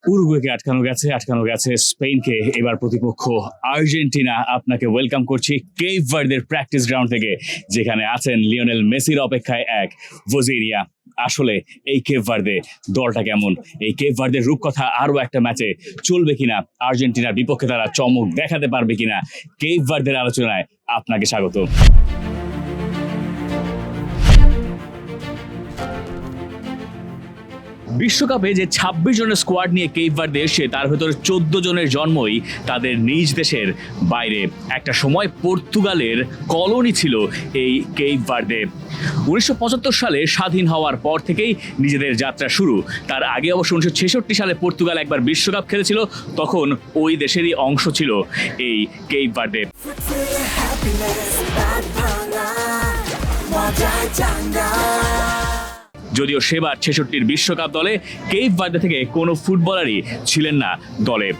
উরুগুয়েকে আটকানো গেছে স্পেনকে। এবার প্রতিপক্ষ আর্জেন্টিনা। আপনাকে ওয়েলকাম করছি কেপ ভার্দের প্র্যাকটিস গ্রাউন্ড থেকে, যেখানে আছেন লিওনেল মেসির অপেক্ষায় এক ভোজিনিয়া। আসলে এই কেপ ভার্দে দলটা কেমন, এই কেপ ভার্দের রূপকথা আরো একটা ম্যাচে চলবে কিনা, আর্জেন্টিনার বিপক্ষে তারা চমক দেখাতে পারবে কিনা, কেপ ভার্দের আলোচনায় আপনাকে স্বাগত। বিশ্বকাপে যে ২৬ জনের স্কোয়াড নিয়ে কেপ ভার্দে এসে, তার ভেতরে ১৪ জনের জন্মই তাদের নিজ দেশের বাইরে। একটা সময় পর্তুগালের কলোনি ছিল এই কেপ ভার্দে। ১৯৭৫ সালে স্বাধীন হওয়ার পর থেকেই নিজেদের যাত্রা শুরু। তার আগে অবশ্য ১৯৬৬ সালে পর্তুগাল একবার বিশ্বকাপ খেলেছিল, তখন ওই দেশেরই অংশ ছিল এই কেপ ভার্দে। যদিও সেবার ৬৬-র বিশ্বকাপ দলে কেপ ভার্দে থেকে কোনো ফুটবলারই ছিলেন না দলে।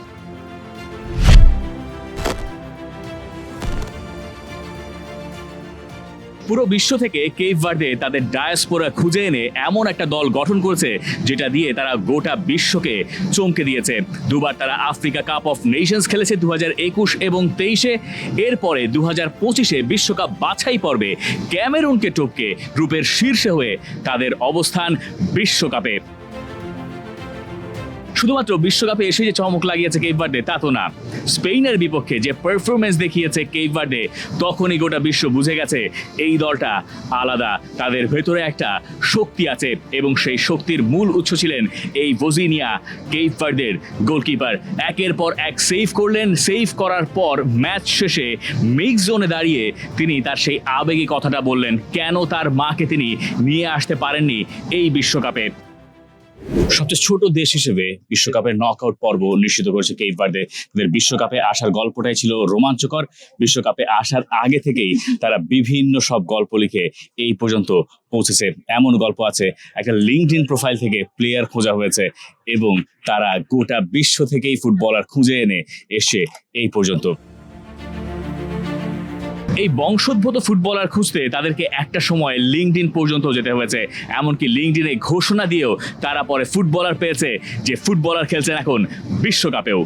পুরো বিশ্ব থেকে কেপ ভার্দে তাদের ডায়াসপোরা খুঁজে এনে এমন একটা দল গঠন করেছে, যেটা দিয়ে তারা গোটা বিশ্বকে চমকে দিয়েছে। দুবার তারা আফ্রিকা কাপ অফ নেশনস খেলেছে, ২০২১ এবং ২৩-এ। এরপরে ২০২৫-এ বিশ্বকাপ বাছাই পর্বে ক্যামেরুনকে টপকে গ্রুপের শীর্ষে হয়ে তাদের অবস্থান বিশ্বকাপে। শুধুমাত্র বিশ্বকাপে এসে যে চমক লাগিয়েছে কেপ ভার্দে তা তো না, স্পেনের বিপক্ষে যে পারফরমেন্স দেখিয়েছে কেপ ভার্দে, তখনই গোটা বিশ্ব বুঝে গেছে এই দলটা আলাদা। তাদের ভেতরে একটা শক্তি আছে, এবং সেই শক্তির মূল উৎস ছিলেন এই ভোজিনিয়া, কেপ ভার্দের গোলকিপার। একের পর এক সেভ করলেন। সেভ করার পর ম্যাচ শেষে মিক্স জোনে দাঁড়িয়ে তিনি তার সেই আবেগী কথাটা বললেন, কেন তার মাকে তিনি নিয়ে আসতে পারেননি এই বিশ্বকাপে। সবচেয়ে ছোট দেশ হিসেবে বিশ্বকাপের নকআউট পর্ব নিশ্চিত করেছে কেপ ভার্দে। তাদের বিশ্বকাপে আসার গল্পটাই ছিল রোমাঞ্চকর। বিশ্বকাপে আসার আগে থেকেই তারা বিভিন্ন সব গল্প লিখে এই পর্যন্ত পৌঁছেছে। এমন গল্প আছে, একটা লিঙ্কডইন প্রোফাইল থেকে প্লেয়ার খোঁজা হয়েছে, এবং তারা গোটা বিশ্ব থেকেই ফুটবলার খুঁজে এনে এসে এই পর্যন্ত। এই বংশোদ্ভূত ফুটবলার খুঁজতে তাদেরকে একটা সময় লিঙ্কডইন পর্যন্ত যেতে হয়েছে। এমনকি লিঙ্কডইনে ঘোষণা দিয়েও তারা পরে ফুটবলার পেয়েছে, যে ফুটবলার খেলছেন এখন বিশ্বকাপেও।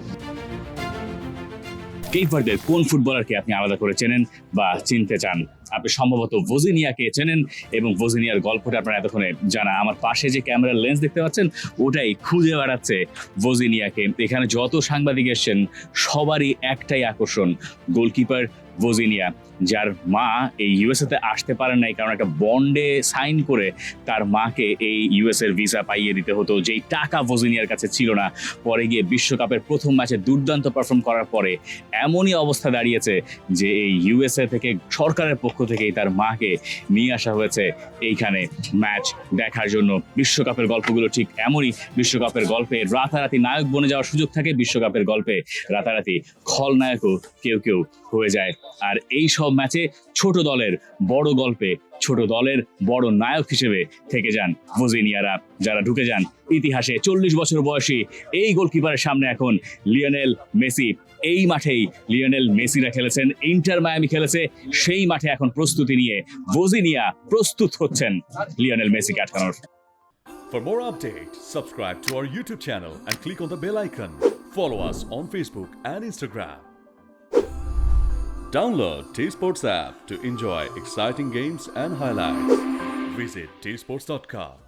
কেপ ভার্দের কোন ফুটবলারকে আপনি আলাদা করে চেনেন বা চিনতে চান? আপনি সম্ভবত ভোজিনিয়াকে চেনেন, এবং ভোজিনিয়ার গল্পটা আপনার এতক্ষণে জানা। আমার পাশে যে ক্যামেরার লেন্স দেখতে পাচ্ছেন, ওটাই খুঁজে বেড়াচ্ছে ভোজিনিয়াকে। এখানে যত সাংবাদিক এসছেন সবারই একটাই আকর্ষণ, গোলকিপার ভোজিনিয়া, যার মা এই ইউএসএতে আসতে পারেন নাই, কারণ একটা বন্ডে সাইন করে তার মাকে এই ইউএসএর ভিসা পাইয়ে দিতে হতো, যেই টাকা ভোজিনিয়ার কাছে ছিল না। পরে গিয়ে বিশ্বকাপের প্রথম ম্যাচে দুর্দান্ত পারফর্ম করার পরে এমনই অবস্থা দাঁড়িয়েছে যে এই ইউএসএ থেকে সরকারের পক্ষ থেকেই তার মাকে নিয়ে আসা হয়েছে এইখানে ম্যাচ দেখার জন্য। বিশ্বকাপের গল্পগুলো ঠিক এমনই। বিশ্বকাপের গল্পে রাতারাতি নায়ক বনে যাওয়ার সুযোগ থাকে, বিশ্বকাপের গল্পে রাতারাতি খলনায়কও কেউ কেউ হয়ে যায়। আর এই সব ম্যাচে ছোট দলের বড় গল্পে ছোট দলের বড় নায়ক হিসেবে থেকে যান ভোজিনিয়ারা, যারা ঢুকে যান ইতিহাসে। ৪০ বছর বয়সী এই গোলকিপারের সামনে এখন লিওনেল মেসি। এই মাঠেই লিওনেল মেসিরা খেলেছেন, ইন্টার মায়ামি খেলেছে, সেই মাঠে এখন প্রস্তুতি নিয়ে ভোজিনিয়া প্রস্তুত হচ্ছেন লিওনেল মেসিকে আটকানোর। For more updates, subscribe to our YouTube channel and click on the bell icon. Follow us on Facebook and Instagram. Download T-Sports app to enjoy exciting games and highlights. Visit tsports.com.